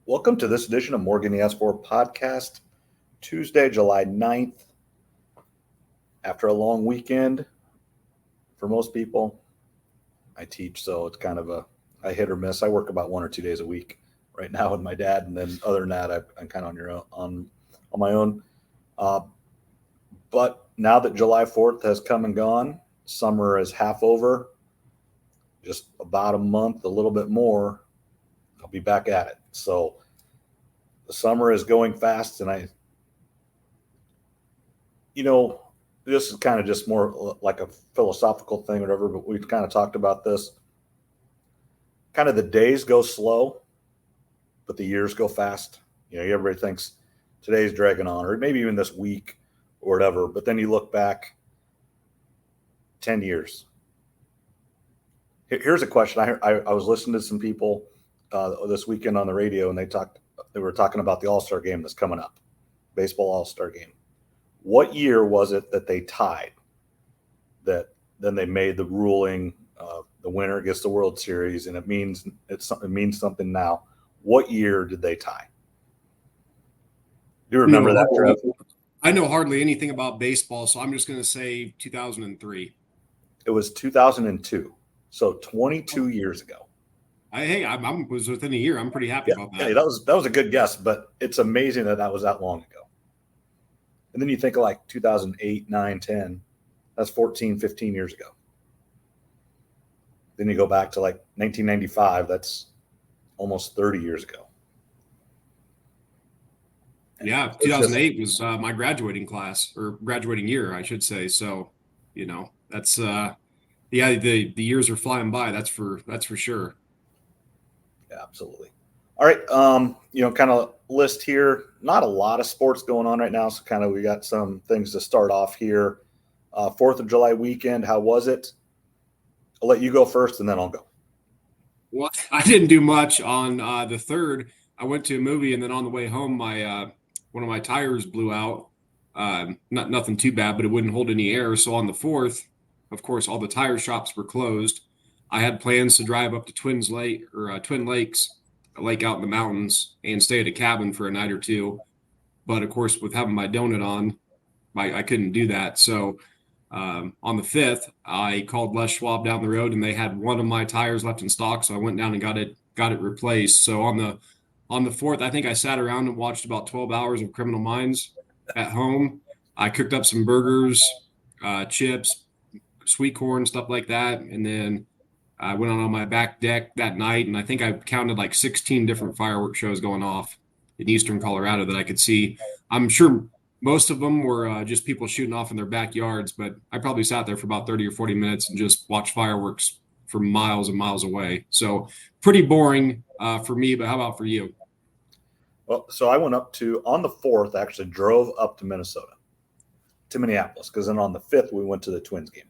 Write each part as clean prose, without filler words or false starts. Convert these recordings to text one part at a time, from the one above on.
Welcome to this edition of Morgan ES4 Podcast, Tuesday, July 9th. After a long weekend, for most people, I teach, so it's kind of a hit or miss. I work about 1 or 2 days a week right now with my dad, and then other than that, I'm kind of on my own. But now that July 4th has come and gone, summer is half over. Just about a month, a little bit more, I'll be back at it. So the summer is going fast, and this is kind of just more like a philosophical thing or whatever, but we've kind of talked about this. Kind of the days go slow, but the years go fast. Everybody thinks today's dragging on, or maybe even this week or whatever, but then you look back 10 years. Here's a question. I was listening to some people this weekend on the radio, and they were talking about the All-Star game that's coming up, baseball All-Star game. What year was it that they tied? That then they made the ruling, the winner gets the World Series, and it means something now. What year did they tie? Do you remember that, Trev? I know hardly anything about baseball, so I'm just going to say 2003. It was 2002, so 22 years ago. I was within a year. I'm pretty happy about that. Yeah, that was a good guess, but it's amazing that was that long ago. And then you think of like 2008, 9, 10. That's 14, 15 years ago. Then you go back to like 1995. That's almost 30 years ago. Yeah, 2008 was my graduating class, or graduating year, I should say. So, that's the years are flying by. That's for sure. Yeah, absolutely. All right. Kind of list here. Not a lot of sports going on right now. So kind of we got some things to start off here. 4th of July weekend. How was it? I'll let you go first and then I'll go. Well, I didn't do much on the 3rd. I went to a movie, and then on the way home, one of my tires blew out. Nothing too bad, but it wouldn't hold any air. So on the 4th, of course, all the tire shops were closed. I had plans to drive up to Twin Lakes, a lake out in the mountains, and stay at a cabin for a night or two. But of course, with having my donut on, I couldn't do that. So on the 5th, I called Les Schwab down the road, and they had one of my tires left in stock. So I went down and got it replaced. So on the 4th, I think I sat around and watched about 12 hours of Criminal Minds at home. I cooked up some burgers, chips, sweet corn, stuff like that. And then I went on my back deck that night, and I think I counted like 16 different fireworks shows going off in eastern Colorado that I could see. I'm sure most of them were just people shooting off in their backyards, but I probably sat there for about 30 or 40 minutes and just watched fireworks for miles and miles away. So pretty boring for me, but how about for you? Well, so I went on the 4th, actually drove up to Minneapolis, because then on the 5th, we went to the Twins game.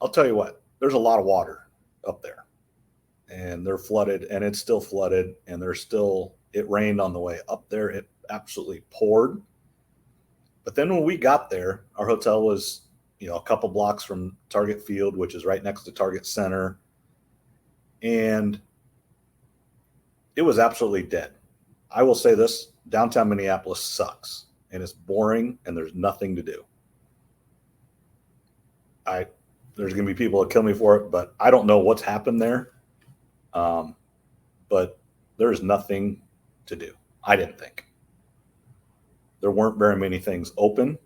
I'll tell you what, there's a lot of water up there, and they're flooded, and it's still flooded, and it rained on the way up there. It absolutely poured. But then when we got there, our hotel was, a couple blocks from Target Field, which is right next to Target Center. And it was absolutely dead. I will say this, downtown Minneapolis sucks, and it's boring, and there's nothing to do. There's going to be people that kill me for it, but I don't know what's happened there. But there's nothing to do. I didn't think. There weren't very many things open.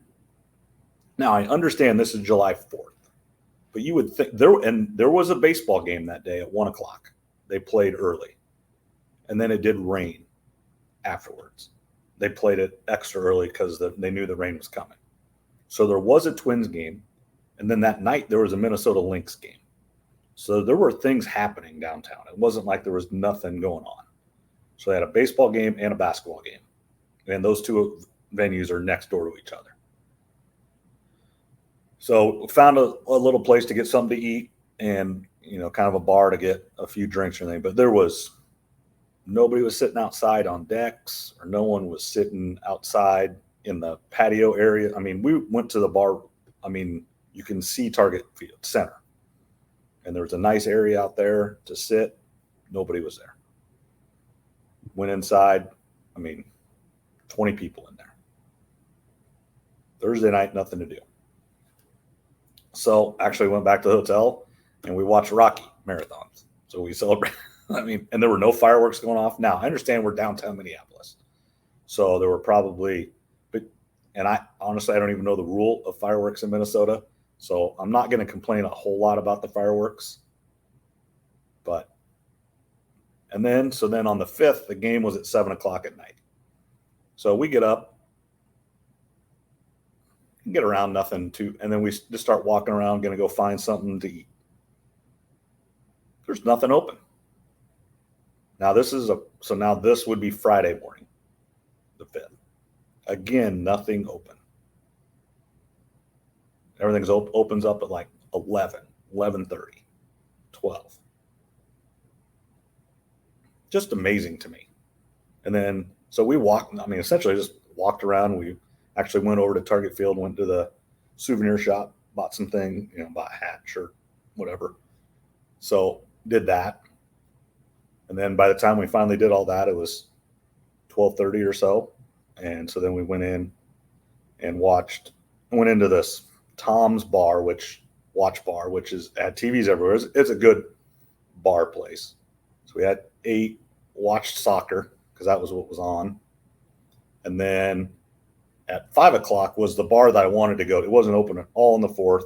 Now, I understand this is July 4th, but you would think there was a baseball game that day at 1:00. They played early, and then it did rain afterwards. They played it extra early because they knew the rain was coming. So there was a Twins game. And then that night, there was a Minnesota Lynx game. So there were things happening downtown. It wasn't like there was nothing going on. So they had a baseball game and a basketball game. And those two venues are next door to each other. So we found a little place to get something to eat and, kind of a bar to get a few drinks or anything. But nobody was sitting outside on decks, or no one was sitting outside in the patio area. I mean, we went to the bar. I mean, you can see Target Field Center. And there was a nice area out there to sit. Nobody was there. went inside. 20 people in there. Thursday night, nothing to do. So actually went back to the hotel and we watched Rocky marathons. So we celebrated. And there were no fireworks going off. Now I understand we're downtown Minneapolis. So there were probably, and I honestly, I don't even know the rule of fireworks in Minnesota. So I'm not going to complain a whole lot about the fireworks. And then on the 5th, the game was at 7:00 at night. So we get up, get around, nothing to, and then we just start walking around, going to go find something to eat. There's nothing open. Now this would be Friday morning, the 5th. Again, nothing open. Everything opens up at like 11, 11:30, 12. Just amazing to me. And then, so we walked, essentially just walked around. We actually went over to Target Field, went to the souvenir shop, bought something, bought a hat, shirt, whatever. So did that. And then by the time we finally did all that, it was 12:30 or so. And so then we went in and went into this Tom's bar, watch bar, which had TVs everywhere. It's a good bar place. So we watched soccer because that was what was on. And then at 5:00 was the bar that I wanted to go to. It wasn't open at all in the 4th,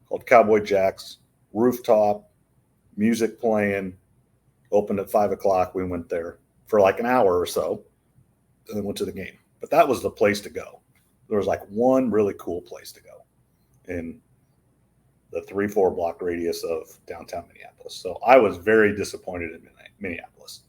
called Cowboy Jack's, rooftop, music playing, opened at 5:00. We went there for like an hour or so and then went to the game. But that was the place to go. There was like one really cool place to go in the 3-4 block radius of downtown Minneapolis. So I was very disappointed in Minneapolis.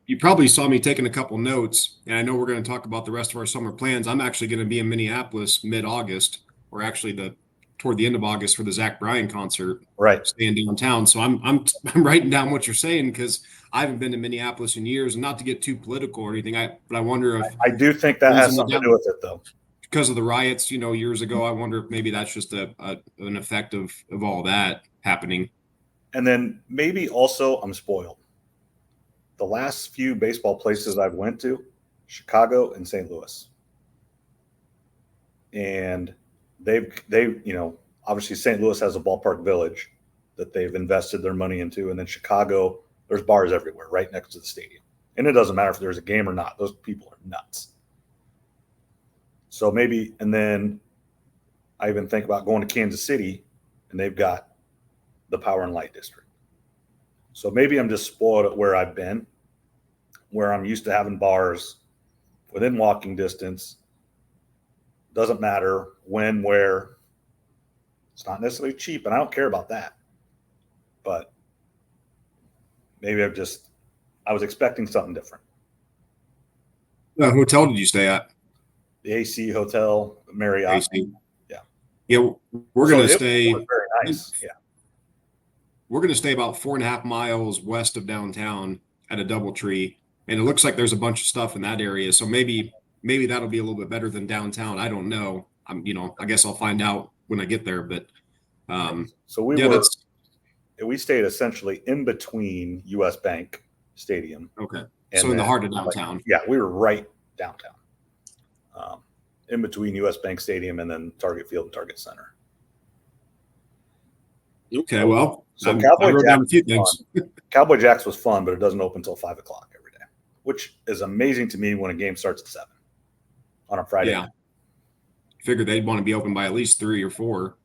You probably saw me taking a couple notes, and I know we're going to talk about the rest of our summer plans. I'm actually going to be in Minneapolis mid-August, or actually toward the end of August for the Zach Bryan concert. Right. Staying downtown. So I'm writing down what you're saying because I haven't been to Minneapolis in years, and not to get too political or anything. But I wonder if I do think that has something to do with it, though. Because of the riots, years ago, I wonder if maybe that's just an effect of all that happening. And then maybe also I'm spoiled. The last few baseball places I've went to, Chicago and St. Louis. And they've obviously St. Louis has a ballpark village that they've invested their money into. And then Chicago, there's bars everywhere right next to the stadium. And it doesn't matter if there's a game or not. Those people are nuts. So maybe, and then I even think about going to Kansas City, and they've got the Power and Light District. So maybe I'm just spoiled at where I've been, where I'm used to having bars within walking distance. Doesn't matter when, where. It's not necessarily cheap, and I don't care about that. But maybe I was expecting something different. What hotel did you stay at? The AC Hotel, Marriott. AC. Yeah. Yeah, we're going to stay. Very nice. Yeah. We're going to stay about 4.5 miles west of downtown at a DoubleTree, and it looks like there's a bunch of stuff in that area. So maybe that'll be a little bit better than downtown. I don't know. I guess I'll find out when I get there. But so we stayed essentially in between US Bank Stadium. Okay. So in the heart of downtown. We were right downtown. In between US Bank Stadium and then Target Field and Target Center. Okay, well, so Cowboy Jack's was fun, but it doesn't open until 5:00 every day, which is amazing to me when a game starts at 7 on a Friday night. Figured they'd want to be open by at least 3 or 4.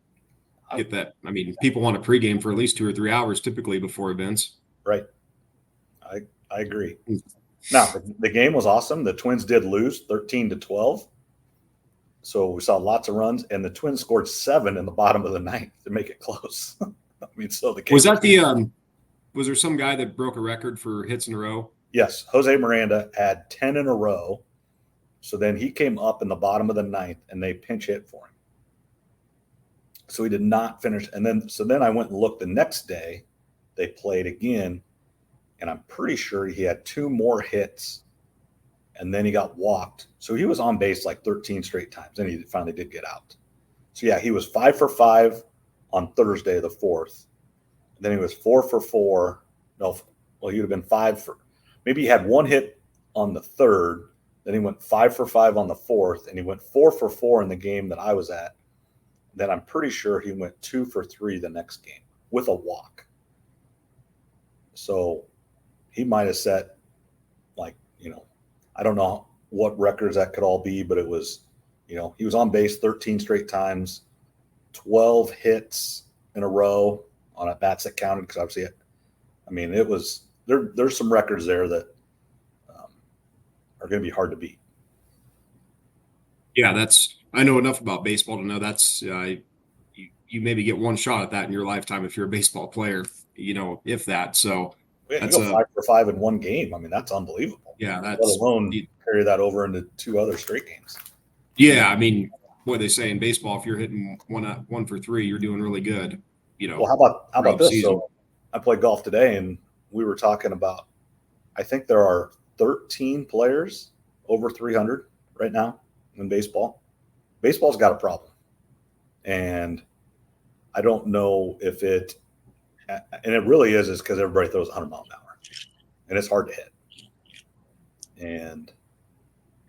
Get that. People want a pregame for at least 2 or 3 hours typically before events. Right. I agree. Now, the game was awesome. The Twins did lose 13-12. So we saw lots of runs, and the Twins scored 7 in the bottom of the 9th to make it close. So the game was there some guy that broke a record for hits in a row? Yes. Jose Miranda had 10 in a row. So then he came up in the bottom of the 9th, and they pinch hit for him. So he did not finish. And then I went and looked the next day. They played again, and I'm pretty sure he had 2 more hits, and then he got walked. So he was on base like 13 straight times, and he finally did get out. So, he was 5 for 5 on Thursday, the 4th. Then he was 4 for 4. No, well, he would have been 5 maybe he had one hit on the third, then he went 5 for 5 on the fourth, and he went 4 for 4 in the game that I was at. Then I'm pretty sure he went 2 for 3 the next game with a walk. So he might have set, like, I don't know what records that could all be, but it was, he was on base 13 straight times, 12 hits in a row on at bats that counted, because obviously, it was there's some records there that are going to be hard to beat. Yeah, I know enough about baseball to know that's you maybe get one shot at that in your lifetime if you're a baseball player, if that. So Yeah, you go 5 for 5 in one game. That's unbelievable. Yeah, let alone carry that over into 2 other straight games. Yeah, what they say in baseball, if you're hitting 1 for 3, you're doing really good. Well, how about this? Season. So I played golf today, and we were talking about, I think there are 13 players over 300 right now in baseball. Baseball's got a problem, and I don't know if it really is because everybody throws 100 miles an hour, and it's hard to hit. And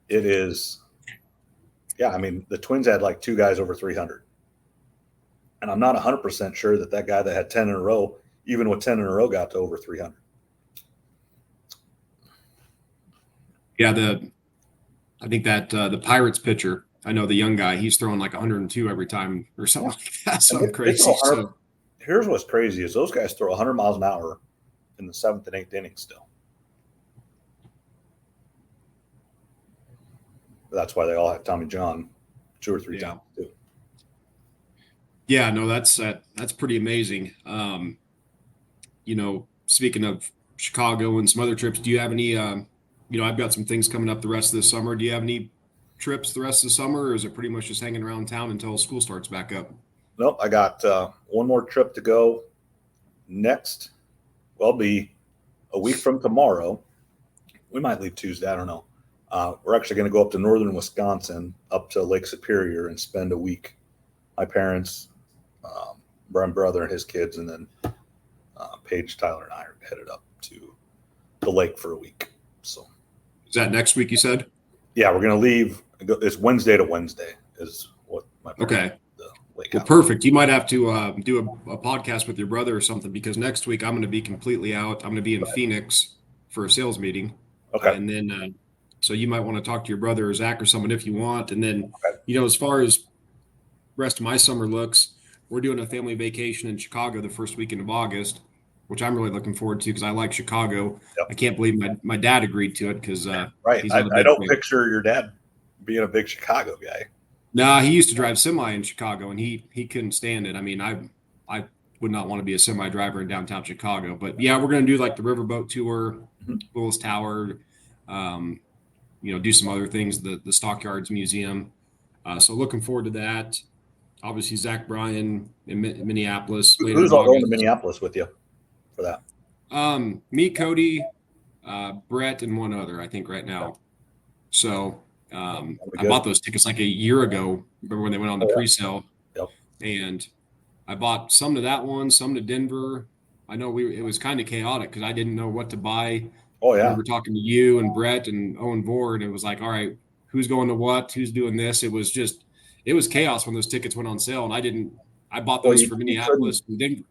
it is, the Twins had like 2 guys over 300. And I'm not 100% sure that guy that had 10 in a row, even with 10 in a row, got to over 300. Yeah, I think that the Pirates pitcher, I know the young guy, he's throwing like 102 every time or something like that. Something crazy. So here's what's crazy is those guys throw 100 miles an hour in the 7th and 8th innings still. That's why they all have Tommy John 2 or 3 times too. Yeah, no, that's pretty amazing. Speaking of Chicago and some other trips, do you have any? I've got some things coming up the rest of the summer. Do you have any trips the rest of the summer, or is it pretty much just hanging around town until school starts back up? Nope, I got one more trip to go next. Well, it'll be a week from tomorrow. We might leave Tuesday. I don't know. We're actually going to go up to northern Wisconsin, up to Lake Superior, and spend a week. My parents, my brother and his kids, and then Paige, Tyler, and I are headed up to the lake for a week. So, is that next week? You said? Yeah, we're going to leave. It's Wednesday to Wednesday, is what my parents. Okay. Well, perfect. You might have to do a podcast with your brother or something, because next week I'm going to be completely out. I'm going to be in Phoenix for a sales meeting. Okay. And then, so you might want to talk to your brother or Zach or someone if you want. And then, as far as rest of my summer looks, we're doing a family vacation in Chicago the first weekend of August, which I'm really looking forward to because I like Chicago. Yep. I can't believe my dad agreed to it because right. I don't picture your dad being a big Chicago guy. No, he used to drive semi in Chicago, and he couldn't stand it. I would not want to be a semi driver in downtown Chicago. But yeah, we're going to do like the riverboat tour, Willis Tower, do some other things, the Stockyards Museum. So looking forward to that. Obviously, Zach Bryan in Minneapolis. Who's all going to Minneapolis with you for that? Me, Cody, Brett, and one other, I think, right now. So I bought those tickets like a year ago. Remember when they went on the pre-sale? Yep. And I bought some to that one, some to Denver. I know it was kind of chaotic because I didn't know what to buy. Oh, yeah. I remember talking to you and Brett and Owen Vore, and it was like, all right, who's going to what? Who's doing this? It was chaos when those tickets went on sale, and I bought those for Minneapolis and Denver.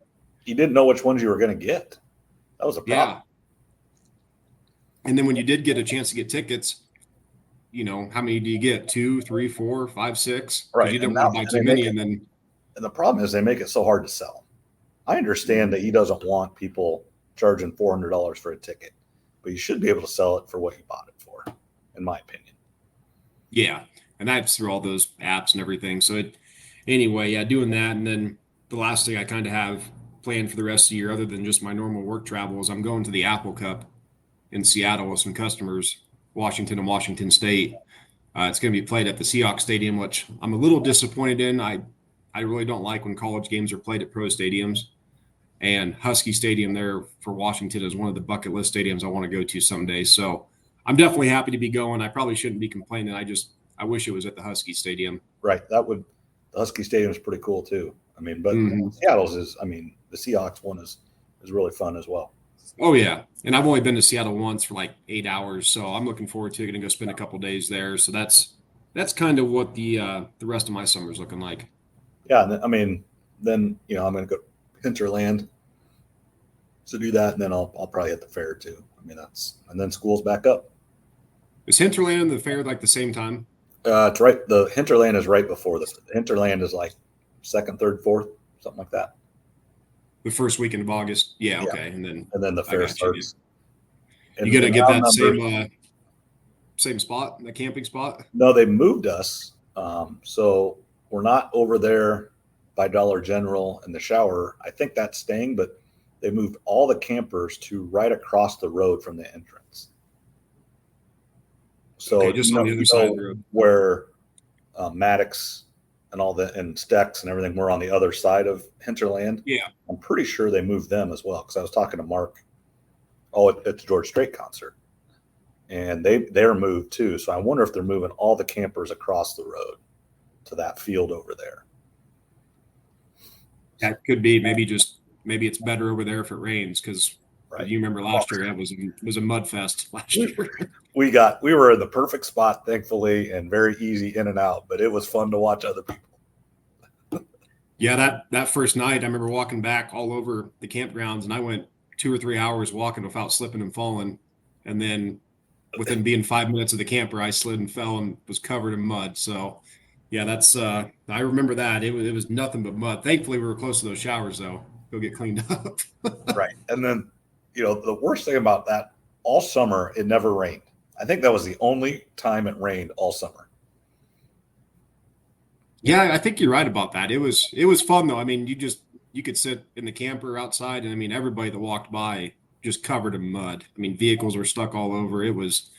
You didn't know which ones you were going to get. That was a problem. Yeah. And then when you did get a chance to get tickets, how many do you get? 2, 3, 4, 5, 6? Right. You didn't want to buy too many. And the problem is they make it so hard to sell. I understand that he doesn't want people charging $400 for a ticket, but you should be able to sell it for what you bought it for, in my opinion. Yeah. And that's through all those apps and everything. So anyway, yeah, doing that. And then the last thing I kind of have planned for the rest of the year, other than just my normal work travel, is I'm going to the Apple Cup in Seattle with some customers, Washington and Washington State. It's going to be played at the Seahawks Stadium, which I'm a little disappointed in. I really don't like when college games are played at pro stadiums. And Husky Stadium there for Washington is one of the bucket list stadiums I want to go to someday. So I'm definitely happy to be going. I probably shouldn't be complaining. I wish it was at the Husky Stadium. Right. The Husky Stadium is pretty cool too. But Seattle's the Seahawks one is really fun as well. Oh yeah, and I've only been to Seattle once for like 8 hours, so I'm looking forward to it. Going to go spend a couple days there. So that's kind of what the rest of my summer is looking like. Yeah, and I mean, then I'm going to go hinterland to do that, and then I'll probably hit the fair too. I mean, and then school's back up. Is Hinterland and the fair like the same time? It's right. The hinterland is right before this. The hinterland is like second, third, fourth, something like that. The first weekend of August. Yeah, Yeah, okay, and then and then the I fair got you. starts. You And gonna get round that numbers. same spot, the camping spot? No, they moved us, so we're not over there by Dollar General and the shower. I think that's staying, but they moved all the campers to right across the road from the entrance. So Okay, just on the other side of the road. where Maddox and all the and Stex and everything were on the other side of Hinterland. Yeah. I'm pretty sure they moved them as well because I was talking to Mark. Oh, at the George Strait concert, and they're moved too. So I wonder if they're moving all the campers across the road to that field over there. That could be maybe it's better over there if it rains because Right. you remember last year it was a mud fest last year. We were in the perfect spot, thankfully, and very easy in and out, but it was fun to watch other people. Yeah, that first night I remember walking back all over the campgrounds and I went 2 or 3 hours walking without slipping and falling. And then within being 5 minutes of the camper, I slid and fell and was covered in mud. So yeah, that's I remember that. It was nothing but mud. Thankfully we were close to those showers though. Go get cleaned up. Right. And then, the worst thing about that, all summer it never rained. I think that was the only time it rained all summer. Yeah, I think you're right about that. It was fun though. I mean, you could sit in the camper outside, and I mean, everybody that walked by just covered in mud. I mean, vehicles were stuck all over. It was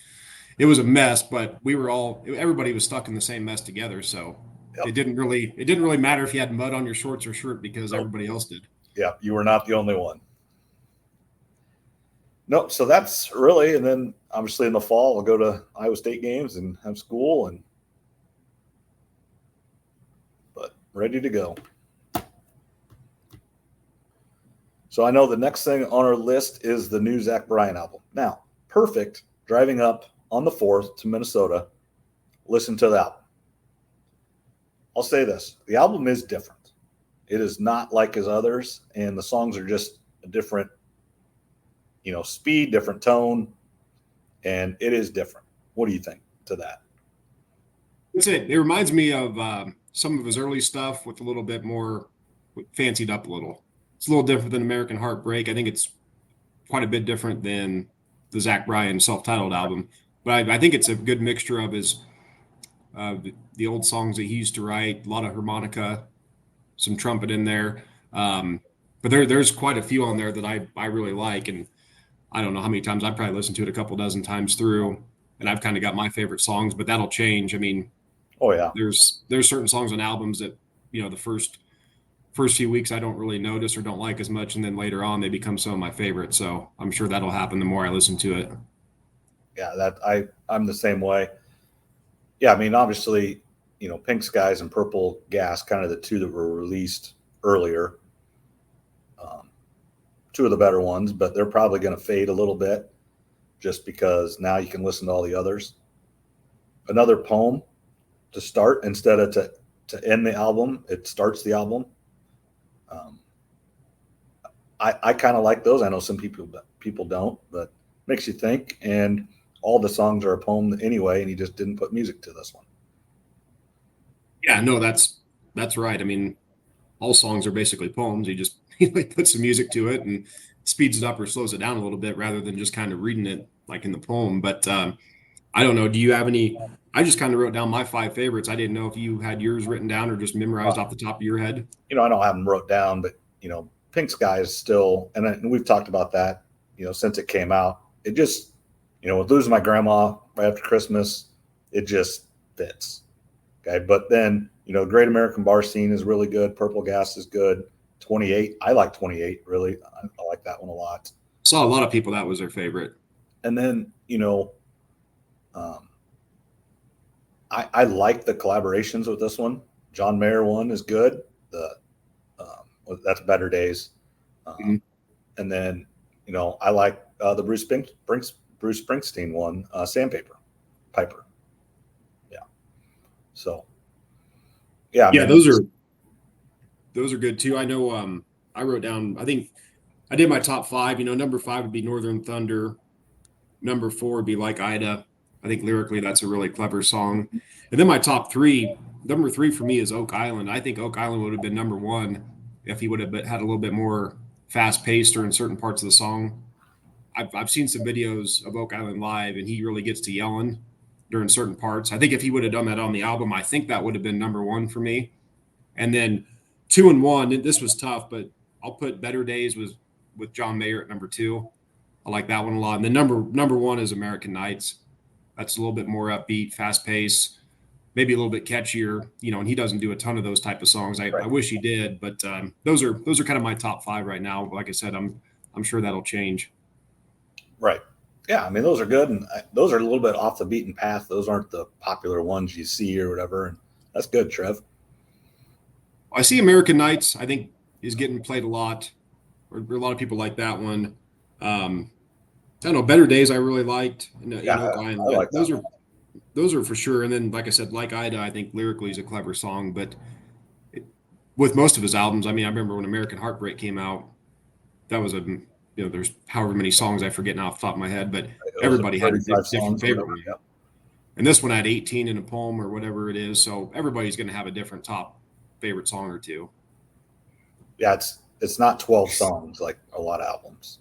a mess, but everybody was stuck in the same mess together. So Yep. it didn't really matter if you had mud on your shorts or shirt because Nope. everybody else did. Yeah, you were not the only one. Nope. So that's really, and then obviously in the fall we'll go to Iowa State games and have school, but ready to go. So I know the next thing on our list is the new Zach Bryan album. Now, perfect driving up on the 4th to Minnesota, listen to the album. I'll say this, the album is different. It is not like his others, and the songs are just a different, speed, different tone, and it is different. What do you think to that? That's it. It reminds me of some of his early stuff with a little bit more fancied up a little. It's a little different than American Heartbreak. I think it's quite a bit different than the Zach Bryan self-titled album. But I think it's a good mixture of his the old songs that he used to write, a lot of harmonica, some trumpet in there. But there's quite a few on there that I really like, and I don't know how many times I've probably listened to it a couple dozen times through, and I've kind of got my favorite songs, but that'll change. I mean, Oh yeah, there's certain songs on albums that the first few weeks I don't really notice or don't like as much, and then later on they become some of my favorites. So I'm sure that'll happen the more I listen to it. yeah. I'm the same way. Yeah, I mean, obviously, Pink Skies and Purple Gas, kind of the two that were released earlier. Two of the better ones, but they're probably going to fade a little bit just because now you can listen to all the others. Another poem to start instead of to end the album. It starts the album. I kind of like those. I know some people don't, but makes you think. And all the songs are a poem anyway, and he just didn't put music to this one. Yeah, no, that's right. I mean, all songs are basically poems. You just put some music to it and speeds it up or slows it down a little bit rather than just kind of reading it like in the poem. But I don't know. Do you have any? I just kind of wrote down my 5 favorites. I didn't know if you had yours written down or just memorized off the top of your head. I don't have them wrote down, but Pink Sky is still, and we've talked about that, since it came out. It just, with losing my grandma right after Christmas, it just fits. Okay, but then Great American Bar Scene is really good. Purple Gas is good. 28, I like 28 really. I like that one a lot. Saw a lot of people that was their favorite. And then I like the collaborations with this one. John Mayer one is good. That's Better Days. And then I like the Bruce Springsteen one, Sandpaper, Piper. Yeah. So, yeah, I Yeah, mean, those are good too. I know I wrote down, I think I did my top five. Number five would be Northern Thunder. Number four would be Like Ida. I think lyrically that's a really clever song. And then my top three, number three for me is Oak Island. I think Oak Island would have been number one if he would have had a little bit more fast paced or in certain parts of the song. I've seen some videos of Oak Island live, and he really gets to yelling during certain parts. I think if he would have done that on the album, I think that would have been number one for me. And then two and one, this was tough, but I'll put Better Days with John Mayer at number two. I like that one a lot. And then number one is American Nights. That's a little bit more upbeat, fast pace, maybe a little bit catchier, and he doesn't do a ton of those type of songs. I wish he did, but those are kind of my top five right now. Like I said, I'm sure that'll change. right. Yeah, I mean, those are good, and those are a little bit off the beaten path. Those aren't the popular ones you see or whatever, and that's good, Trev. I see American Nights, I think, is getting played a lot, or a lot of people like that one. I don't know, Better Days I really liked. Yeah, Oak Island. I like that. Those are for sure. And then, like I said, Like Ida, I think lyrically is a clever song, but with most of his albums, I mean, I remember when American Heartbreak came out, that was there's however many songs I forget now off the top of my head, but everybody had a different favorite one. Yep. And this one had 18 in a poem or whatever it is. So everybody's going to have a different top favorite song or two. Yeah, it's not 12 songs like a lot of albums.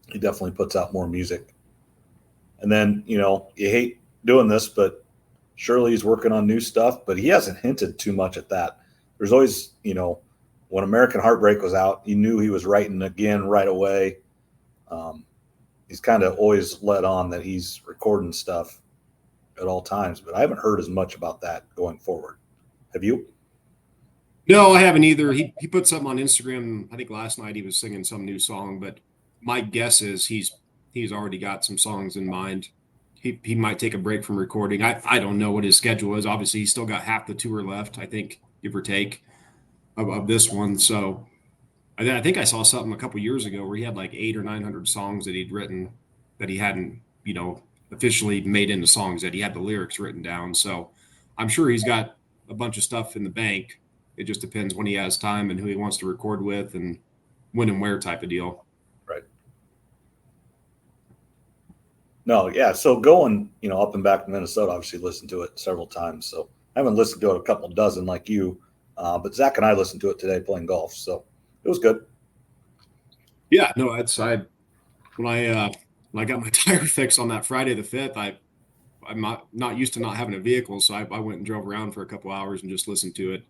He definitely puts out more music. And then, you hate doing this, but surely he's working on new stuff, but he hasn't hinted too much at that. There's always, when American Heartbreak was out, you knew he was writing again right away. He's kind of always let on that he's recording stuff at all times, but I haven't heard as much about that going forward. Have you? No, I haven't either. He put something on Instagram. I think last night he was singing some new song, but my guess is he's already got some songs in mind. He might take a break from recording. I don't know what his schedule is. Obviously, he's still got half the tour left, I think, give or take, of this one. So I think I saw something a couple years ago where he had like 800 or 900 songs that he'd written that he hadn't, officially made into songs, that he had the lyrics written down. So I'm sure he's got a bunch of stuff in the bank. It just depends when he has time and who he wants to record with and when and where type of deal. Right. No, yeah. So going, up and back to Minnesota, obviously listened to it several times. So I haven't listened to it a couple dozen like you, but Zach and I listened to it today playing golf. So it was good. Yeah, no, when I got my tire fixed on that Friday the 5th, I'm not used to not having a vehicle, so I went and drove around for a couple hours and just listened to it.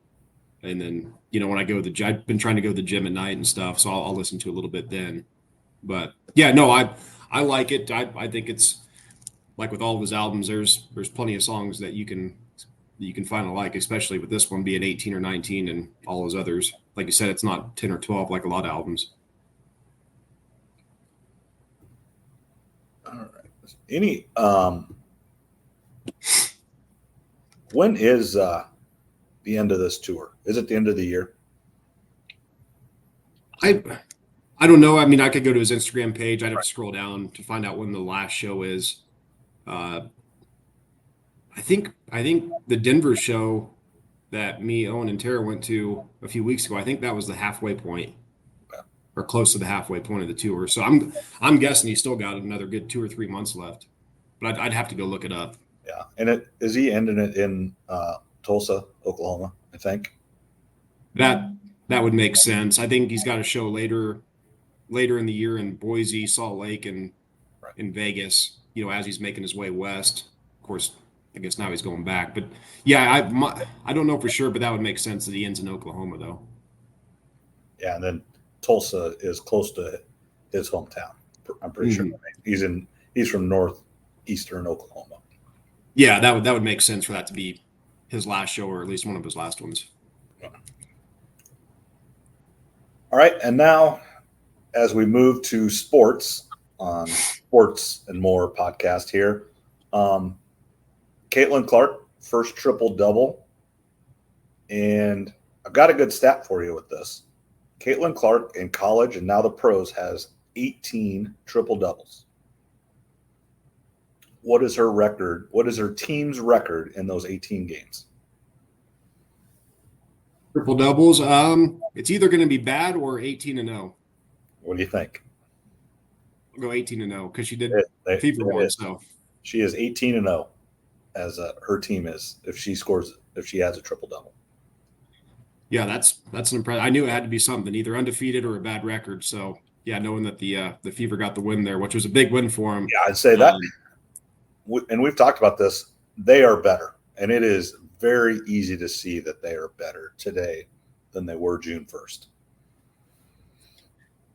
And then, when I go to I've been trying to go to the gym at night and stuff, so I'll listen to a little bit then. But yeah, no, I like it. I think it's like with all of his albums, there's plenty of songs that you can find alike, especially with this one being 18 or 19 and all his others. Like you said, it's not 10 or 12 like a lot of albums. All right. When is the end of this tour? Is it the end of the year? I don't know. I mean, I could go to his Instagram page. I'd have to scroll down to find out when the last show is. I think the Denver show that me, Owen, and Tara went to a few weeks ago, I think that was the halfway point, or close to the halfway point of the tour. So I'm guessing he's still got another good 2 or 3 months left, but I'd have to go look it up. Yeah, and is he ending it in Tulsa, Oklahoma? I think that would make sense. I think he's got a show later in the year in Boise, Salt Lake, and in Vegas. As he's making his way west. Of course, I guess now he's going back. But yeah, I don't know for sure, but that would make sense that he ends in Oklahoma, though. Yeah, and then Tulsa is close to his hometown. I'm pretty sure he's from northeastern Oklahoma. Yeah, that would make sense for that to be his last show, or at least one of his last ones. All right, and now as we move to sports on Sports and More podcast here, Caitlin Clark, first triple-double, and I've got a good stat for you with this. Caitlin Clark in college and now the pros has 18 triple doubles. What is her record? What is her team's record in those 18 games? Triple doubles. It's either going to be bad or 18-0. What do you think? I'll go 18-0 because she did Fever one. So she is 18-0 as her team is if she has a triple double. Yeah, that's an impressive. I knew it had to be something, either undefeated or a bad record. So yeah, knowing that the Fever got the win there, which was a big win for them. Yeah, I'd say that. And we've talked about this. They are better, and it is very easy to see that they are better today than they were June 1st.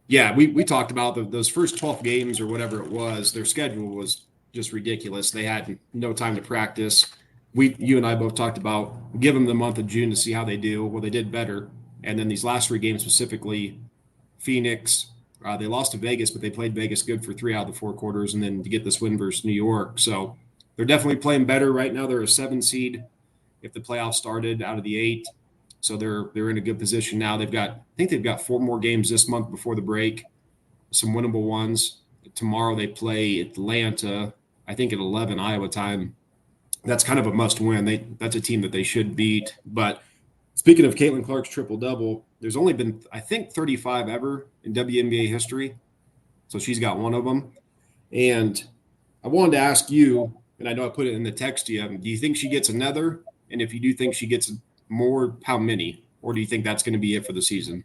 Yeah, we talked about those first 12 games or whatever it was. Their schedule was just ridiculous. They had no time to practice. You and I both talked about give them the month of June to see how they do. Well, they did better. And then these last 3 games, specifically Phoenix, they lost to Vegas, but they played Vegas good for 3 out of the 4 quarters, and then to get this win versus New York. So they're definitely playing better right now. They're a 7 seed if the playoffs started out of the 8. So they're in a good position now. I think they've got 4 more games this month before the break, some winnable ones. Tomorrow they play Atlanta, I think at 11 Iowa time. That's kind of a must win. That's a team that they should beat. But speaking of Caitlin Clark's triple double, there's only been, I think, 35 ever in WNBA history. So she's got one of them. And I wanted to ask you, and I know I put it in the text to you, do you think she gets another? And if you do think she gets more, how many? Or do you think that's going to be it for the season?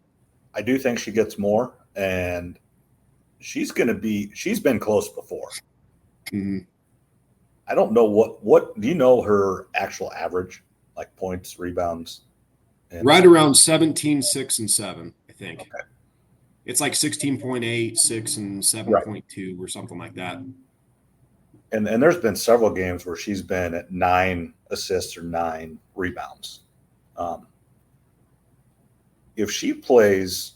I do think she gets more, and she's been close before. Mm-hmm. I don't know what do you know her actual average, like points, rebounds? Right around 17, 6, and 7, I think. Okay. It's like 16.8, 6, and 7.2 or something like that. And there's been several games where she's been at 9 assists or 9 rebounds. If she plays,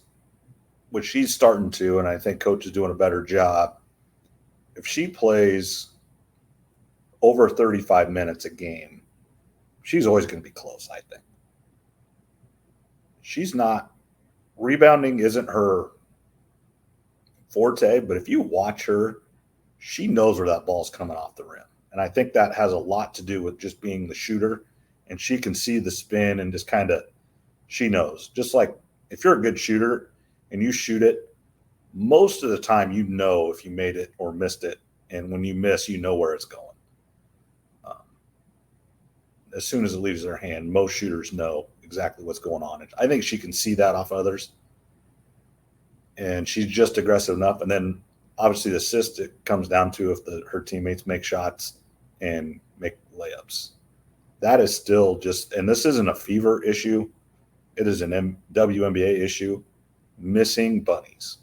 which she's starting to, and I think coach is doing a better job, if she plays over 35 minutes a game, she's always going to be close, I think. She's not – rebounding isn't her forte, but if you watch her, she knows where that ball's coming off the rim. And I think that has a lot to do with just being the shooter, and she can see the spin and just kind of – she knows. Just like if you're a good shooter and you shoot it, most of the time you know if you made it or missed it, and when you miss, you know where it's going. As soon as it leaves their hand, most shooters know exactly what's going on. And I think she can see that off others, and she's just aggressive enough. And then obviously the assist, it comes down to if her teammates make shots and make layups. That is still just, and this isn't a Fever issue. It is an WNBA issue, missing bunnies.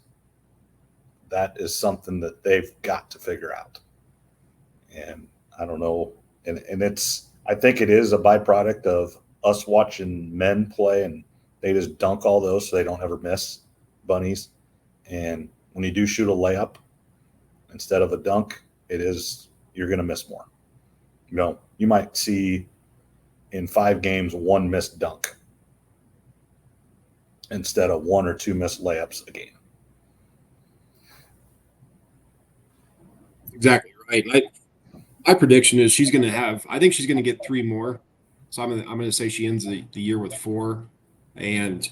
That is something that they've got to figure out. And I don't know. And I think it is a byproduct of us watching men play, and they just dunk all those so they don't ever miss bunnies. And when you do shoot a layup instead of a dunk, you're going to miss more. You might see in 5 games 1 missed dunk instead of 1 or 2 missed layups a game. Exactly right. My prediction is I think she's going to get 3 more. So I'm going to say she ends the year with 4. And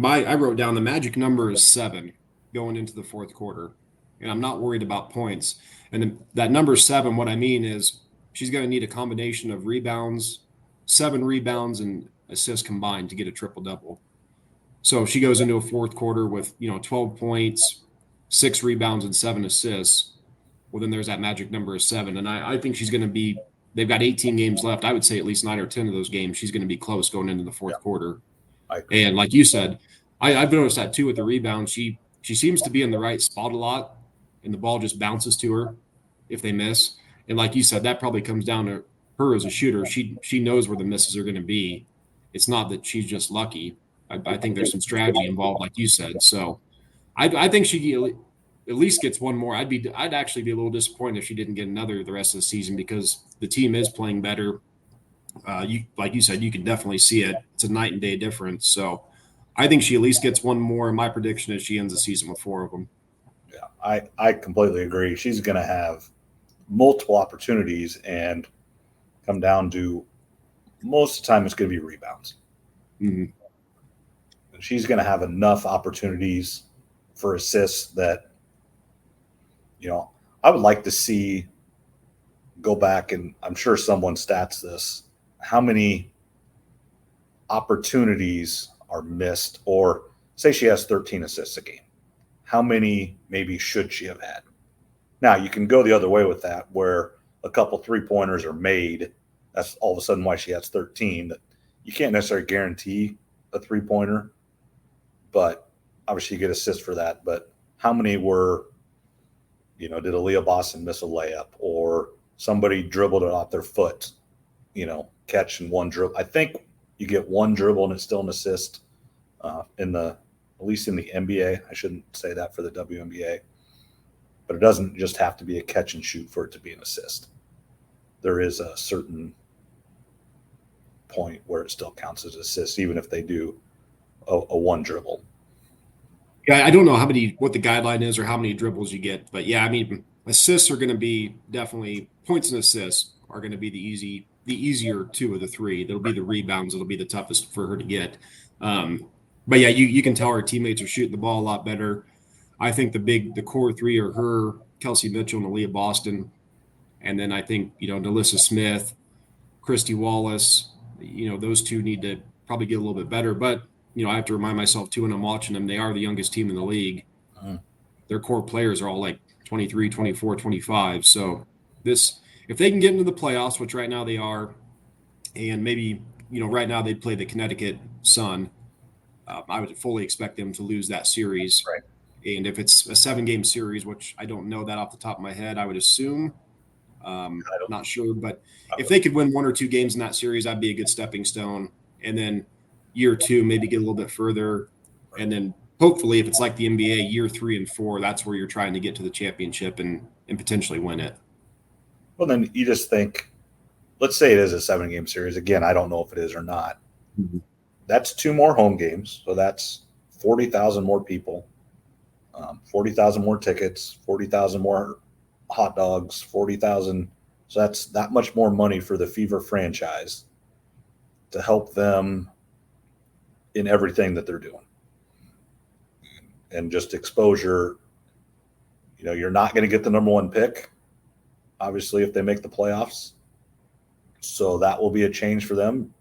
I wrote down the magic number is 7 going into the 4th quarter. And I'm not worried about points. And that number 7, what I mean is she's going to need a combination of rebounds, 7 rebounds and assists combined to get a triple double. So if she goes into a 4th quarter with 12 points, 6 rebounds, and 7 assists, well, then there's that magic number of 7. And I think she's going to be – they've got 18 games left. I would say at least 9 or 10 of those games she's going to be close going into the 4th quarter. And like you said, I've noticed that too with the rebound. She seems to be in the right spot a lot, and the ball just bounces to her if they miss. And like you said, that probably comes down to her as a shooter. She knows where the misses are going to be. It's not that she's just lucky. I think there's some strategy involved, like you said. So I think she at least gets 1 more. I'd actually be a little disappointed if she didn't get another the rest of the season because the team is playing better. Like you said, you can definitely see it. It's a night and day difference. So I think she at least gets 1 more. My prediction is she ends the season with 4 of them. Yeah, I completely agree. She's going to have multiple opportunities and come down to most of the time it's going to be rebounds. Mm-hmm. And she's going to have enough opportunities for assists that, I would like to see go back, and I'm sure someone stats this, how many opportunities are missed, or say she has 13 assists a game. How many maybe should she have had? Now you can go the other way with that, where a couple 3-pointers are made. That's all of a sudden why she has 13. You can't necessarily guarantee a 3-pointer, but obviously you get assists for that. But how many were, did Aaliyah Boston miss a layup, or somebody dribbled it off their foot, catch in one dribble? I think you get one dribble and it's still an assist at least in the NBA. I shouldn't say that for the WNBA, but it doesn't just have to be a catch and shoot for it to be an assist. There is a certain point where it still counts as assist, even if they do a one dribble. Yeah, I don't know what the guideline is or how many dribbles you get, but yeah, I mean, assists are going to be definitely points and assists are going to be the easier two of the three. There'll be the rebounds. It'll be the toughest for her to get. But yeah, you can tell her teammates are shooting the ball a lot better. I think the core three are her, Kelsey Mitchell, and Aaliyah Boston. And then I think, Delissa Smith, Christy Wallace, those two need to probably get a little bit better. But, I have to remind myself too when I'm watching them, they are the youngest team in the league. Their core players are all like 23, 24, 25. So if they can get into the playoffs, which right now they are, and maybe, right now they'd play the Connecticut Sun, I would fully expect them to lose that series. Right. And if it's a 7-game series, which I don't know that off the top of my head, I would assume. Not sure, but if they could win 1 or 2 games in that series, that'd be a good stepping stone. And then year 2, maybe get a little bit further. And then hopefully, if it's like the NBA, year 3 and 4, that's where you're trying to get to the championship and potentially win it. Well, then you just think, let's say it is a 7-game series. Again, I don't know if it is or not. Mm-hmm. That's 2 more home games. So that's 40,000 more people, 40,000 more tickets, 40,000 more hot dogs, 40,000. So that's that much more money for the Fever franchise to help them in everything that they're doing. And just exposure, you're not going to get the number 1 pick, obviously, if they make the playoffs. So that will be a change for them.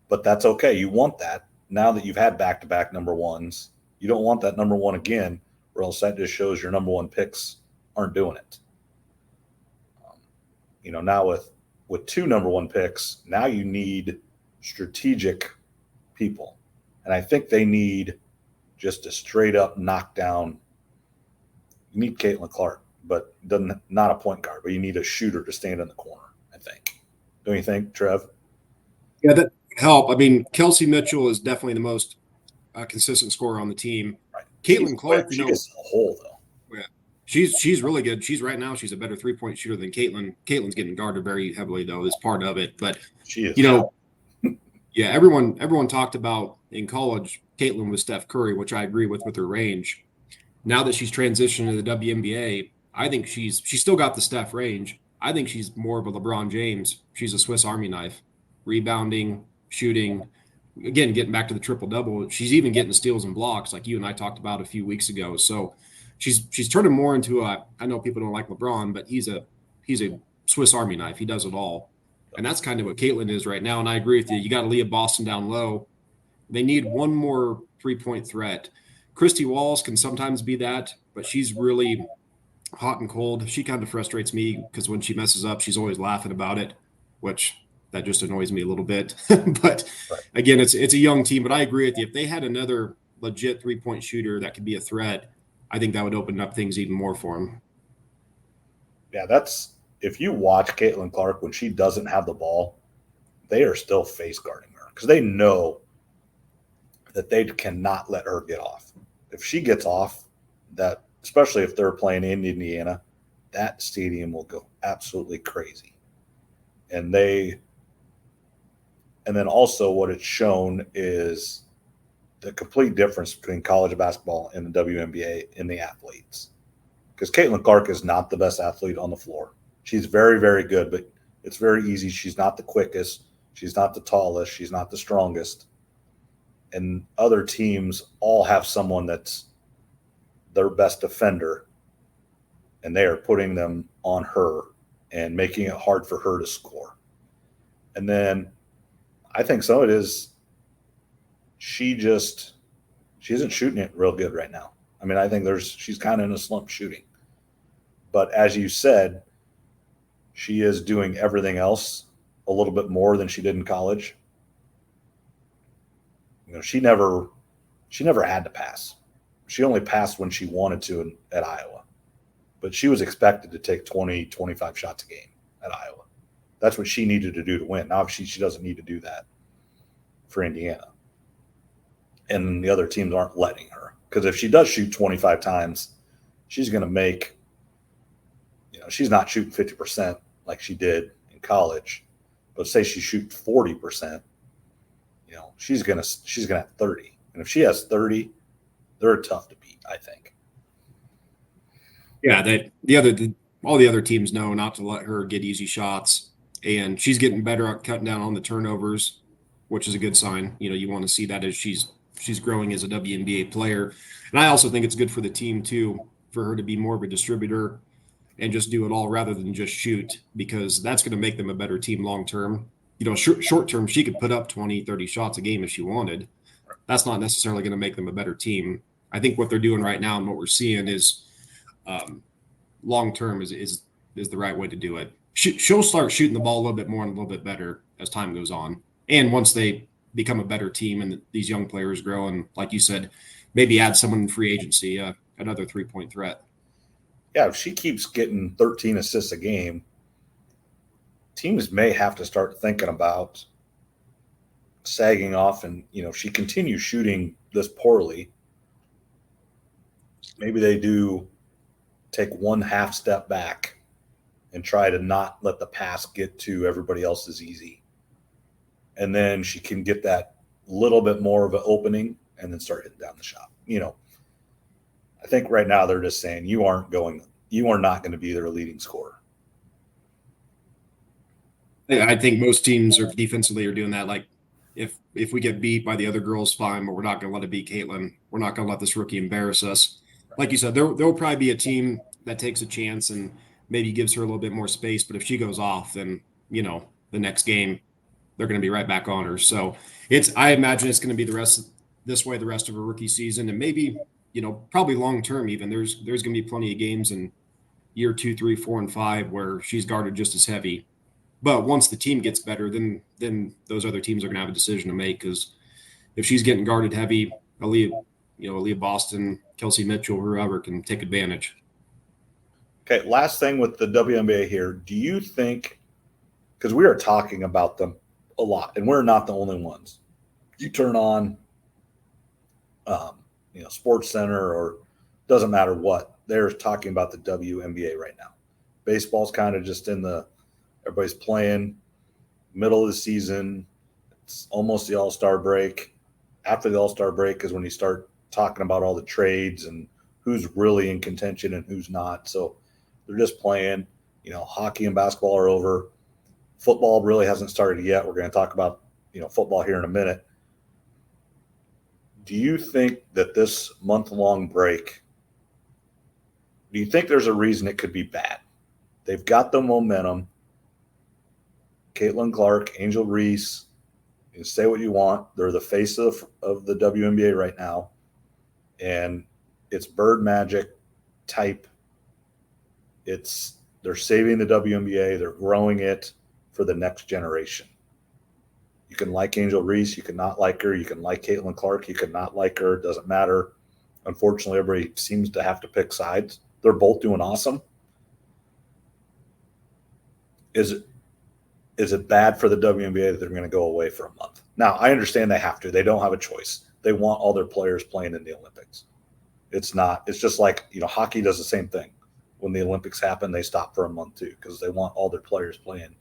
But that's okay. You want that now that you've had back-to-back number 1s. You don't want that number 1 again, or else that just shows your number 1 picks aren't doing it. Now with 2 number 1 picks, now you need strategic people. And I think they need just a straight up knockdown. You need Caitlin Clark, but not a point guard, but you need a shooter to stand in the corner, I think. Don't you think, Trev? Yeah, that help. I mean, Kelsey Mitchell is definitely the most consistent scorer on the team. Right. Caitlin Clark, she gets a hole though. Yeah, she's really good. She's a better 3-point shooter than Caitlin. Caitlin's getting guarded very heavily though. That's part of it. But she is. Yeah, everyone talked about in college Caitlin with Steph Curry, which I agree with her range. Now that she's transitioned to the WNBA, I think she's still got the Steph range. I think she's more of a LeBron James. She's a Swiss Army knife, rebounding, shooting. Again, getting back to the triple-double. She's even getting steals and blocks like you and I talked about a few weeks ago. So she's turning more into I know people don't like LeBron, but he's a Swiss Army knife. He does it all. And that's kind of what Caitlin is right now. And I agree with you. You got Aaliyah Boston down low. They need one more 3-point threat. Christy Walls can sometimes be that, but she's really hot and cold. She kind of frustrates me because when she messes up, she's always laughing about it, which that just annoys me a little bit. But again, it's a young team. But I agree with you. If they had another legit 3-point shooter that could be a threat, I think that would open up things even more for them. Yeah, if you watch Caitlin Clark when she doesn't have the ball, they are still face guarding her because they know that they cannot let her get off. If she gets off, that especially if they're playing in Indiana, that stadium will go absolutely crazy. And then also what it's shown is the complete difference between college basketball and the WNBA in the athletes. because Caitlin Clark is not the best athlete on the floor. She's very, very good, but it's very easy. She's not the quickest. She's not the tallest. She's not the strongest. And other teams all have someone that's their best defender, and they are putting them on her and making it hard for her to score. And then I think some of it is she isn't shooting it real good right now. I mean, I think she's kind of in a slump shooting. But as you said, she is doing everything else a little bit more than she did in college. She never had to pass. She only passed when she wanted to at Iowa. But she was expected to take 20, 25 shots a game at Iowa. That's what she needed to do to win. Now, obviously, she doesn't need to do that for Indiana. And the other teams aren't letting her. Because if she does shoot 25 times, she's going to make, she's not shooting 50% like she did in college. But say she shoots 40%, she's gonna have 30. And if she has 30, they're tough to beat, I think. Yeah, all the other teams know not to let her get easy shots, and she's getting better at cutting down on the turnovers, which is a good sign. You want to see that as she's growing as a WNBA player. And I also think it's good for the team too, for her to be more of a distributor and just do it all rather than just shoot, because that's going to make them a better team long term. Short term, she could put up 20, 30 shots a game if she wanted. That's not necessarily going to make them a better team. I think what they're doing right now and what we're seeing is long term is the right way to do it. She'll start shooting the ball a little bit more and a little bit better as time goes on. And once they become a better team and these young players grow, and like you said, maybe add someone in free agency, another 3-point threat. Yeah, if she keeps getting 13 assists a game, teams may have to start thinking about sagging off. And, if she continues shooting this poorly, maybe they do take one half step back and try to not let the pass get to everybody else's easy. And then she can get that little bit more of an opening and then start hitting down the shot. I think right now they're just saying you are not going to be their leading scorer. I think most teams defensively are doing that. Like if we get beat by the other girls, fine, but we're not going to let it beat Caitlin. We're not going to let this rookie embarrass us. Like you said, there will probably be a team that takes a chance and maybe gives her a little bit more space. But if she goes off, then, the next game, they're going to be right back on her. So I imagine it's going to be the rest of her rookie season. And maybe, probably long term even, there's going to be plenty of games in year 2, 3, 4, and 5 where she's guarded just as heavy. But once the team gets better, then those other teams are going to have a decision to make, because if she's getting guarded heavy, Aaliyah Boston, Kelsey Mitchell, whoever can take advantage. Okay, last thing with the WNBA here. Do you think, because we are talking about them a lot, and we're not the only ones. You turn on, Sports Center, or doesn't matter what, they're talking about the WNBA right now. Baseball's kind of just everybody's playing, middle of the season. It's almost the All-Star break. After the All-Star break is when you start talking about all the trades and who's really in contention and who's not. So they're just playing. Hockey and basketball are over. Football really hasn't started yet. We're going to talk about, football here in a minute. Do you think that this month-long break, do you think there's a reason it could be bad? They've got the momentum. Caitlin Clark, Angel Reese, you can say what you want. They're the face of the WNBA right now. And it's Bird Magic type. They're saving the WNBA. They're growing it for the next generation. You can like Angel Reese. You can not like her. You can like Caitlin Clark. You can not like her. It doesn't matter. Unfortunately, everybody seems to have to pick sides. They're both doing awesome. Is it bad for the WNBA that they're going to go away for a month? Now, I understand they have to. They don't have a choice. They want all their players playing in the Olympics. It's just like, hockey does the same thing. When the Olympics happen, they stop for a month too, because they want all their players playing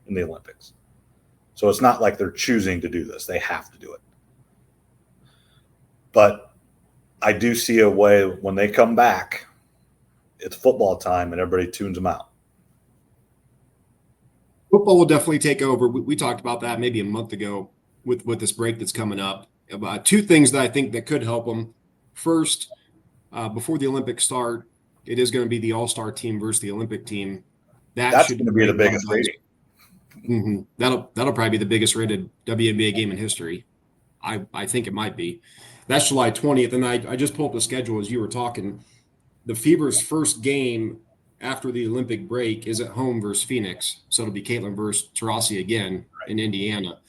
in the Olympics. So it's not like they're choosing to do this. They have to do it. But I do see a way when they come back, it's football time and everybody tunes them out. Football will definitely take over. We talked about that maybe a month ago with this break that's coming up. Two things that I think that could help them. First, before the Olympics start, it is going to be the All-Star team versus the Olympic team. That's going to be the biggest game. Mm-hmm. That'll probably be the biggest rated WNBA game in history. I think it might be. That's July 20th, and I just pulled up the schedule as you were talking. The Fever's first game after the Olympic break is at home versus Phoenix, so it'll be Caitlin versus Taurasi again in Indiana.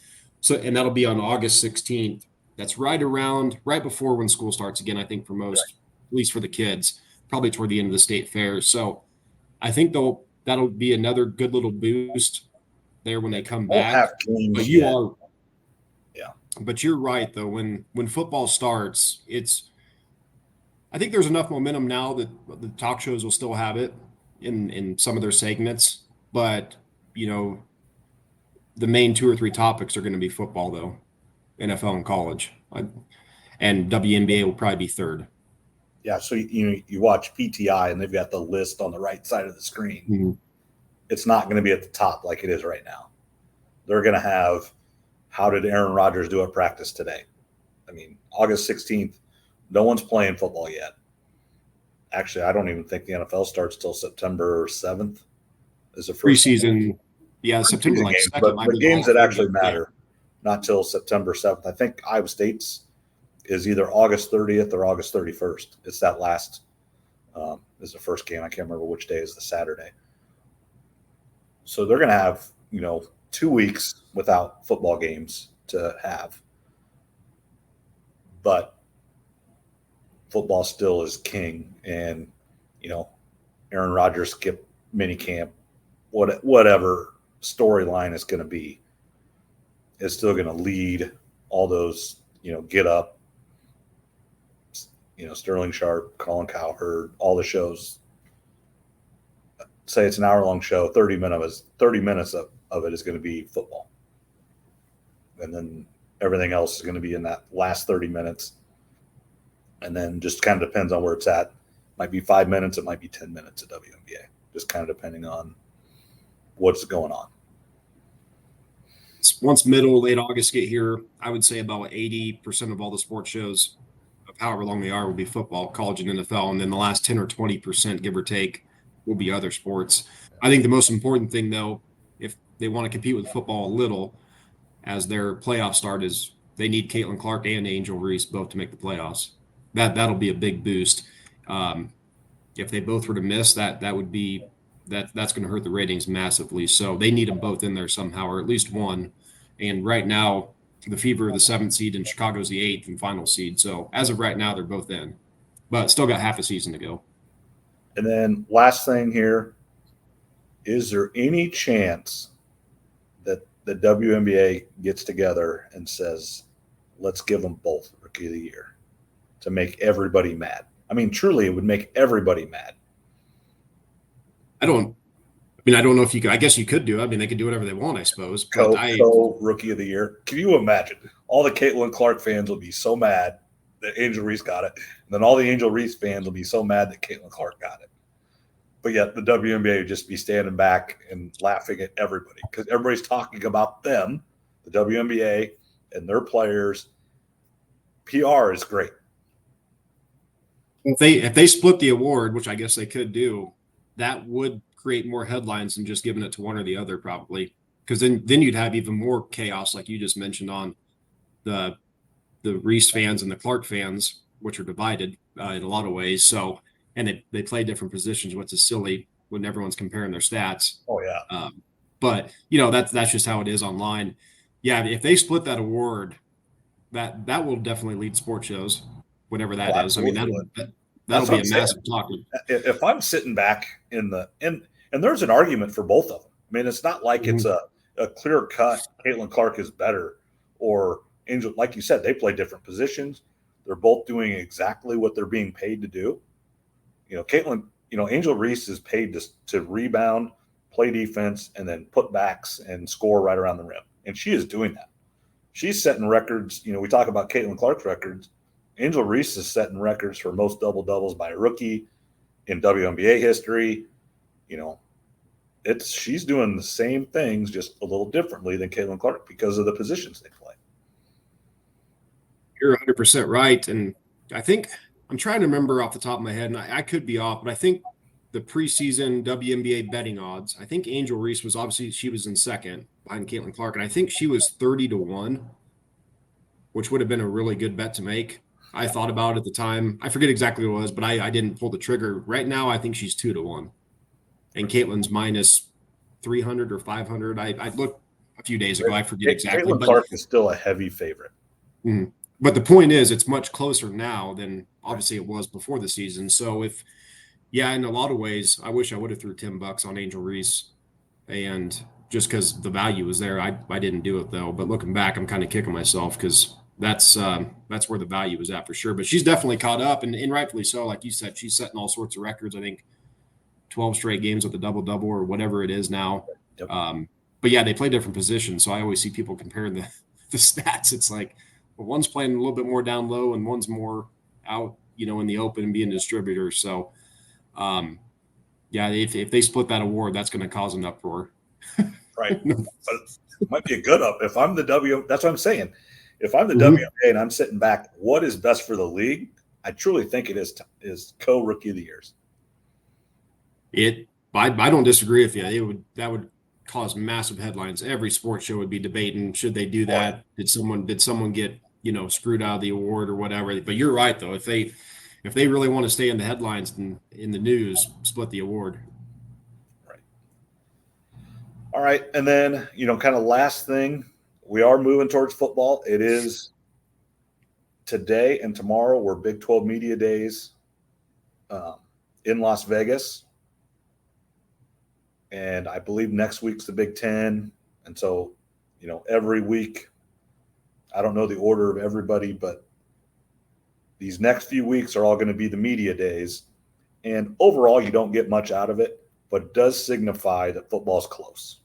So, and that'll be on August 16th. That's right before when school starts again. I think for most, at least for the kids, probably toward the end of the state fair. So, I think that'll be another good little boost there when they come back. But but you're right though. When football starts, I think there's enough momentum now that the talk shows will still have it in some of their segments, but the main 2 or 3 topics are going to be football though, NFL and college, and WNBA will probably be third. Yeah, so you watch PTI and they've got the list on the right side of the screen. Mm-hmm. It's not going to be at the top like it is right now. They're going to have, how did Aaron Rodgers do at practice today? I mean, August 16th, no one's playing football yet. Actually, I don't even think the NFL starts till September 7th. Is the first preseason. Yeah, September games, but the games that actually matter, not till September 7th. I think Iowa State's is either August 30th or August 31st. It's that last is the first game. I can't remember which day is the Saturday. So they're going to have, 2 weeks without football games to have. But football still is king. And, Aaron Rodgers skipped minicamp, whatever storyline is going to be, is still going to lead all those, Get Up, Sterling Sharp, Colin Cowherd, all the shows. Say it's an hour-long show, 30 minutes of it is going to be football. And then everything else is going to be in that last 30 minutes. And then just kind of depends on where it's at. Might be 5 minutes, it might be 10 minutes at WNBA. Just kind of depending on what's going on. Once late August get here, I would say about 80% of all the sports shows, of however long they are, will be football, college, and NFL. And then the last 10 or 20%, give or take, will be other sports. I think the most important thing, though, if they want to compete with football a little as their playoff start, is they need Caitlin Clark and Angel Reese both to make the playoffs. That'll be a big boost. If they both were to miss, that's going to hurt the ratings massively. So they need them both in there somehow, or at least one. And right now, the Fever are the 7th seed and Chicago's the 8th and final seed. So as of right now, they're both in, but still got half a season to go. And then last thing here, is there any chance that the WNBA gets together and says, let's give them both Rookie of the Year to make everybody mad? I mean, truly, it would make everybody mad. I don't know if you could. I guess you could do it. I mean, they could do whatever they want, I suppose. Co Rookie of the Year. Can you imagine? All the Caitlin Clark fans will be so mad that Angel Reese got it. And then all the Angel Reese fans will be so mad that Caitlin Clark got it. But yet the WNBA would just be standing back and laughing at everybody because everybody's talking about them, the WNBA, and their players. PR is great. If they split the award, which I guess they could do, that would create more headlines than just giving it to one or the other, probably. Because then you'd have even more chaos, like you just mentioned, on the Reese fans and the Clark fans, which are divided in a lot of ways. So, and they play different positions, which is silly when everyone's comparing their stats. Oh yeah. But that's just how it is online. Yeah, if they split that award, that will definitely lead sports shows, whatever that is. I mean, that'll be a massive talk. If I'm sitting back and there's an argument for both of them. I mean, it's not like it's a clear cut. Caitlin Clark is better, or Angel. Like you said, they play different positions. They're both doing exactly what they're being paid to do. Caitlin. Angel Reese is paid to rebound, play defense, and then put backs and score right around the rim, and she is doing that. She's setting records. We talk about Caitlin Clark's records. Angel Reese is setting records for most double-doubles by a rookie, in WNBA history. She's doing the same things, just a little differently than Caitlin Clark because of the positions they play. You're 100% right. And I think I'm trying to remember off the top of my head, and I could be off, but I think the preseason WNBA betting odds, I think Angel Reese was obviously, she was in second behind Caitlin Clark. And I think she was 30-1, which would have been a really good bet to make. I thought about it at the time. I forget exactly what it was, but I didn't pull the trigger. Right now, I think she's 2-1. And Caitlin's minus 300 or 500. I looked a few days ago. I forget exactly. Caitlin Clark is still a heavy favorite. Mm-hmm. But the point is, it's much closer now than obviously it was before the season. So in a lot of ways, I wish I would have threw $10 on Angel Reese, and just because the value was there, I didn't do it though. But looking back, I'm kind of kicking myself because that's where the value was at for sure. But she's definitely caught up, and rightfully so. Like you said, she's setting all sorts of records. I think 12 straight games with a double-double or whatever it is now. Yep. But yeah, they play different positions. So I always see people comparing the stats. It's like, well, one's playing a little bit more down low and one's more out, in the open and being a distributor. So, if they split that award, that's going to cause an uproar. Right. But it might be a good up. If I'm the that's what I'm saying. If I'm the WNBA and I'm sitting back, what is best for the league? I truly think it is co-rookie of the years. I don't disagree with you. That would cause massive headlines. Every sports show would be debating, should they do that? Did someone get, screwed out of the award or whatever? But you're right though. If they really want to stay in the headlines and in the news, split the award. Right. All right. And then, kind of last thing, we are moving towards football. It is today and tomorrow were Big 12 media days in Las Vegas. And I believe next week's the Big 10. And so, every week, I don't know the order of everybody, but these next few weeks are all going to be the media days. And overall, you don't get much out of it, but it does signify that football's close.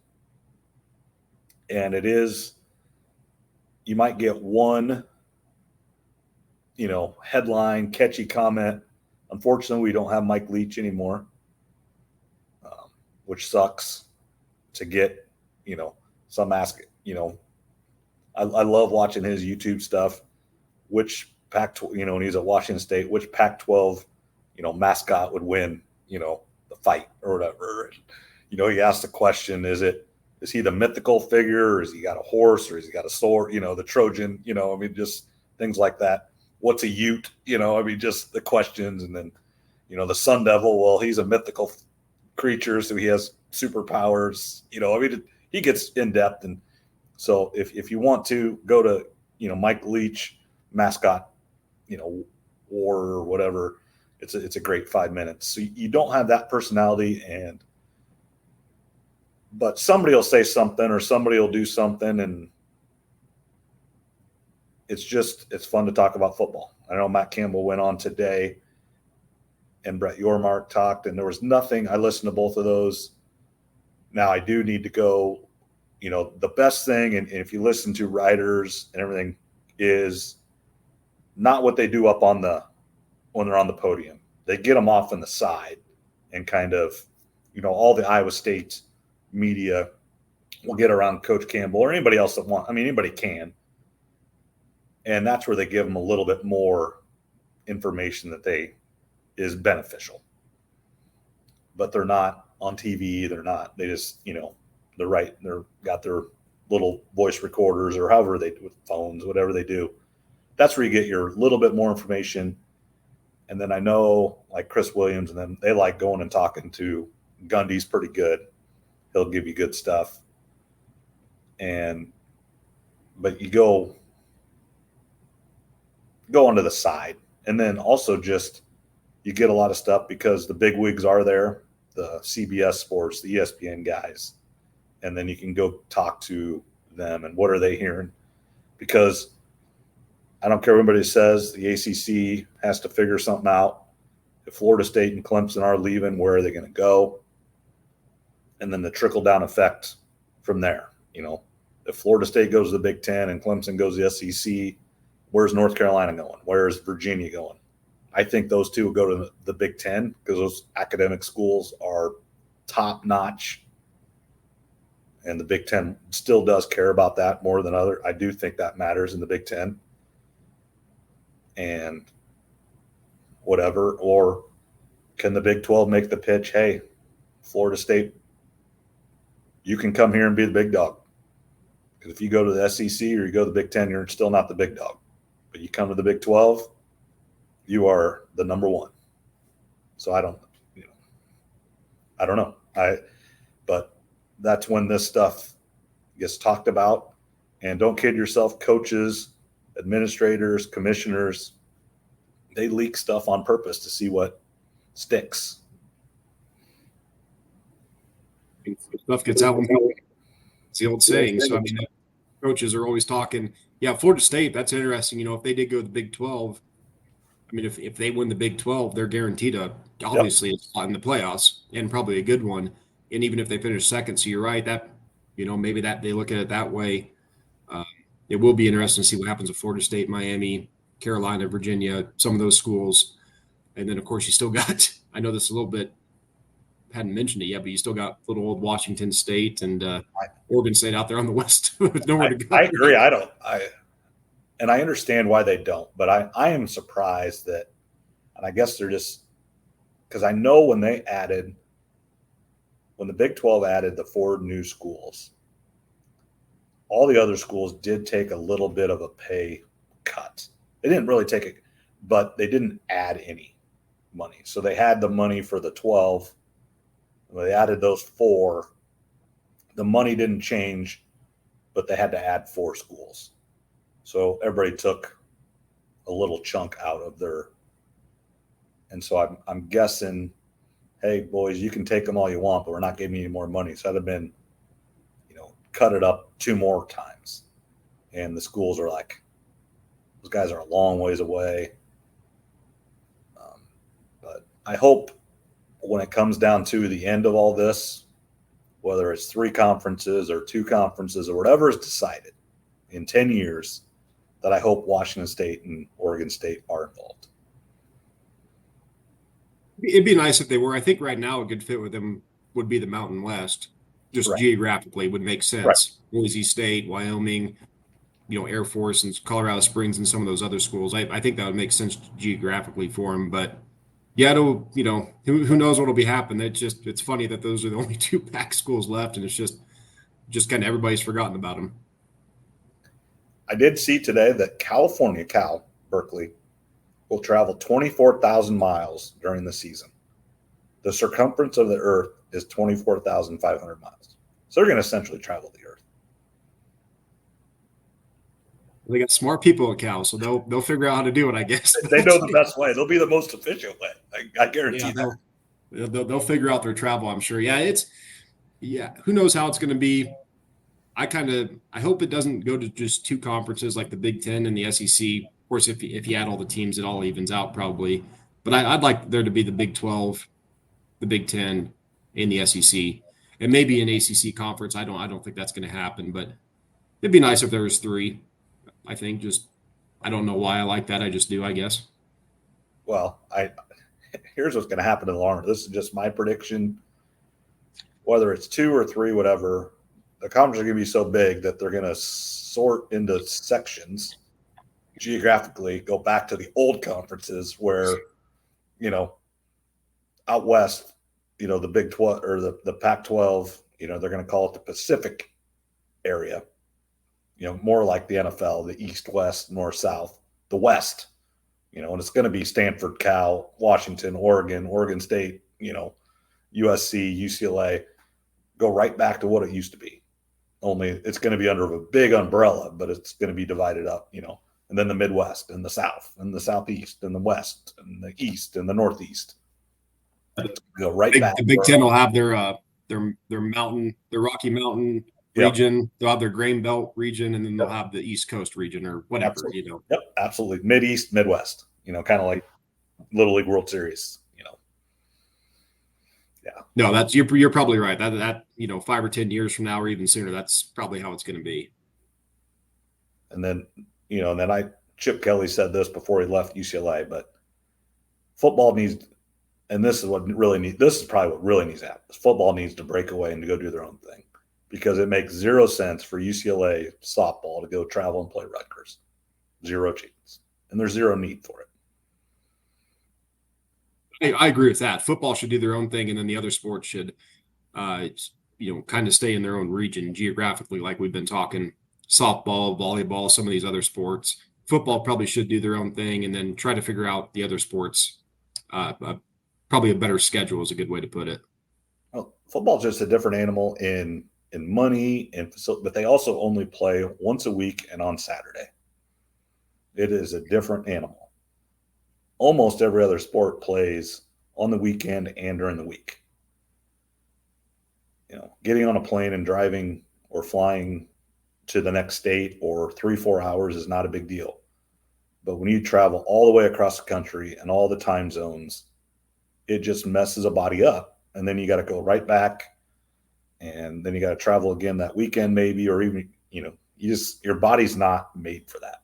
And it is, you might get one, headline, catchy comment. Unfortunately, we don't have Mike Leach anymore, which sucks to get, some ask, I love watching his YouTube stuff, which when he's at Washington State, which Pac-12, mascot would win, the fight or whatever. He asked the question, is he the mythical figure, or has he got a horse, or has he got a sword, the Trojan, just things like that. What's a Ute? Just the questions. And then, the Sun Devil, well, he's a mythical creature, so he has superpowers. He gets in depth. And so if you want to go to, Mike Leach mascot, war or whatever, it's a great 5 minutes. So you don't have that personality, but somebody will say something or somebody will do something, and it's fun to talk about football. I know Matt Campbell went on today and Brett Yormark talked, and there was nothing. I listened to both of those. Now I do need to go, the best thing, and if you listen to writers and everything, is not what they do up when they're on the podium. They get them off on the side and kind of, all the Iowa State media will get around Coach Campbell or anybody else that anybody can. And that's where they give them a little bit more information that is beneficial. But they're not on TV. They just, they're right. They're got their little voice recorders or however with phones, whatever they do. That's where you get your little bit more information. And then I know like Chris Williams and them, they like going and talking to Gundy's pretty good. He'll give you good stuff. But you go onto the side. And then also just you get a lot of stuff because the big wigs are there, the CBS Sports, the ESPN guys. And then you can go talk to them and what are they hearing? Because I don't care what anybody says, the ACC has to figure something out. If Florida State and Clemson are leaving, where are they going to go? And then the trickle-down effect from there. If Florida State goes to the Big Ten and Clemson goes to the SEC, where's North Carolina going? Where's Virginia going? I think those two will go to the Big Ten because those academic schools are top notch. And the Big Ten still does care about that more than other. I do think that matters in the Big Ten. And whatever. Or can the Big 12 make the pitch? Hey, Florida State, you can come here and be the big dog. Because if you go to the SEC or you go to the Big Ten, you're still not the big dog. But you come to the Big 12, you are the number one. So I don't know. But that's when this stuff gets talked about. And don't kid yourself, coaches, administrators, commissioners, they leak stuff on purpose to see what sticks. Stuff gets out when people, it's the old saying. So, I mean, coaches are always talking. Yeah, Florida State, that's interesting. If they did go to the Big 12, I mean, if they win the Big 12, they're guaranteed obviously a spot in the playoffs and probably a good one. And even if they finish second, so you're right, that, maybe that they look at it that way. It will be interesting to see what happens with Florida State, Miami, Carolina, Virginia, some of those schools. And then, of course, you still got, I know this a little bit, hadn't mentioned it yet, but you still got little old Washington State and Oregon State out there on the West with nowhere to go. I agree. And I understand why they don't, but I am surprised that, and I guess they're just, because I know when the Big 12 added the 4 new schools, all the other schools did take a little bit of a pay cut. They didn't really take it, but they didn't add any money. So they had the money for the 12. When they added those 4, the money didn't change, but they had to add 4 schools. So everybody took a little chunk out of their. And so I'm guessing, hey, boys, you can take them all you want, but we're not giving you any more money. So that'd have been, cut it up 2 more times. And the schools are like, those guys are a long ways away. But I hope when it comes down to the end of all this, whether it's 3 conferences or 2 conferences or whatever is decided in 10 years, that I hope Washington State and Oregon State are involved. It'd be nice if they were. I think right now a good fit with them would be the Mountain West. Just geographically would make sense. Right. Boise State, Wyoming, Air Force and Colorado Springs and some of those other schools. I think that would make sense geographically for them. But yeah, who knows what'll be happening. It's funny that those are the only 2 Pac schools left, and it's just kind of everybody's forgotten about them. I did see today that Cal, Berkeley, will travel 24,000 miles during the season. The circumference of the Earth is 24,500 miles. So they're going to essentially travel the Earth. They got smart people at Cal, so they'll figure out how to do it, I guess. They know the best way. They'll be the most efficient way. I guarantee that. They'll figure out their travel, I'm sure. Yeah, who knows how it's going to be. I hope it doesn't go to just 2 conferences like the Big Ten and the SEC. Of course, if you add all the teams, it all evens out probably. But I'd like there to be the Big 12, the Big Ten, and the SEC, and maybe an ACC conference. I don't think that's going to happen, but it'd be nice if there was 3. I think I don't know why I like that. I just do, I guess. Well, here's what's going to happen in the long run. This is just my prediction. Whether it's 2 or 3, whatever, the conferences are going to be so big that they're going to sort into sections geographically, go back to the old conferences where, out west, the Big 12 or the Pac-12, they're going to call it the Pacific area, more like the NFL, the East, West, North, South, the West, and it's going to be Stanford, Cal, Washington, Oregon State, USC, UCLA, go right back to what it used to be. Only it's going to be under a big umbrella, but it's going to be divided up, and then the Midwest and the South and the Southeast and the West and the East and the Northeast. Go right back. The Big Ten will have their Rocky Mountain region. Yep. They'll have their Grain Belt region, and then they'll have the East Coast region or whatever. Absolutely. Yep, absolutely. Mid-East, Midwest. Kind of like Little League World Series. Yeah. No, that's you're probably right. That 5 or 10 years from now, or even sooner, that's probably how it's going to be. And then Chip Kelly said this before he left UCLA, but football needs, and this is probably what really needs to happen. Football needs to break away and to go do their own thing, because it makes zero sense for UCLA softball to go travel and play Rutgers. Zero chance. And there's zero need for it. I agree with that. Football should do their own thing, and then the other sports should, kind of stay in their own region geographically, like we've been talking. Softball, volleyball, some of these other sports. Football probably should do their own thing, and then try to figure out the other sports. Probably a better schedule is a good way to put it. Well, football's just a different animal in money and facility, but they also only play once a week and on Saturday. It is a different animal. Almost every other sport plays on the weekend and during the week. Getting on a plane and driving or flying to the next state or 3-4 hours is not a big deal. But when you travel all the way across the country and all the time zones, it just messes a body up. And then you got to go right back, and then you got to travel again that weekend maybe, or even, your body's not made for that.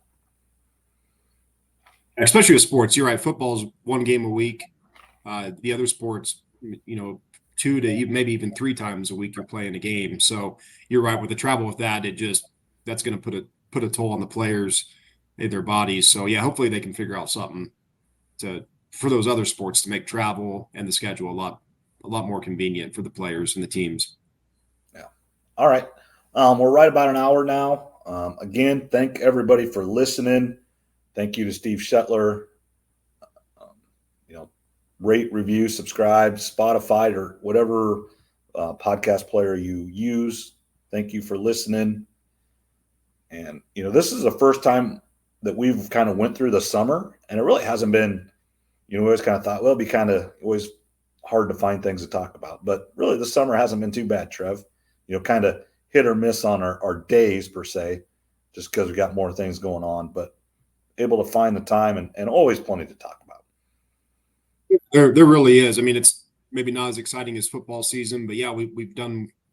Especially with sports, you're right. Football's one game a week. The other sports, 2 to maybe even 3 times a week you're playing a game. So you're right, with the travel with that, that's going to put a toll on the players, their bodies. So yeah, hopefully they can figure out something for those other sports to make travel and the schedule a lot more convenient for the players and the teams. Yeah. All right. We're right about an hour now. Again, thank everybody for listening. Thank you to Steve Shetler. Rate, review, subscribe, Spotify, or whatever podcast player you use. Thank you for listening. And, this is the first time that we've kind of went through the summer, and it really hasn't been, we always kind of thought, well, it'd be kind of always hard to find things to talk about. But really, the summer hasn't been too bad, Trev. Kind of hit or miss on our days, per se, just because we got more things going on, but able to find the time and always plenty to talk about. There really is. I mean, it's maybe not as exciting as football season, but yeah, we've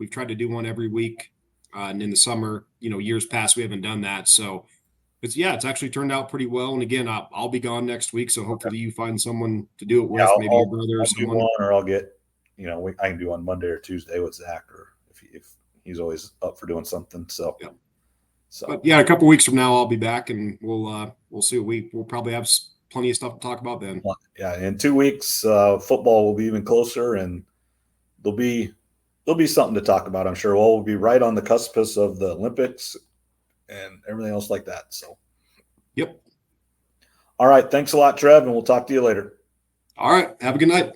tried to do one every week. And in the summer, years past, we haven't done that. So it's actually turned out pretty well. And again, I'll be gone next week. So hopefully you find someone to do it with, maybe your brother or someone. Or I'll get, I can do on Monday or Tuesday with Zach, or if he's always up for doing something. So, yeah. But yeah, a couple of weeks from now, I'll be back, and we'll see. We'll probably have plenty of stuff to talk about then. Yeah, in 2 weeks, football will be even closer, and there'll be something to talk about, I'm sure. We'll be right on the cusp of the Olympics and everything else like that. So, yep. All right. Thanks a lot, Trev, and we'll talk to you later. All right. Have a good night.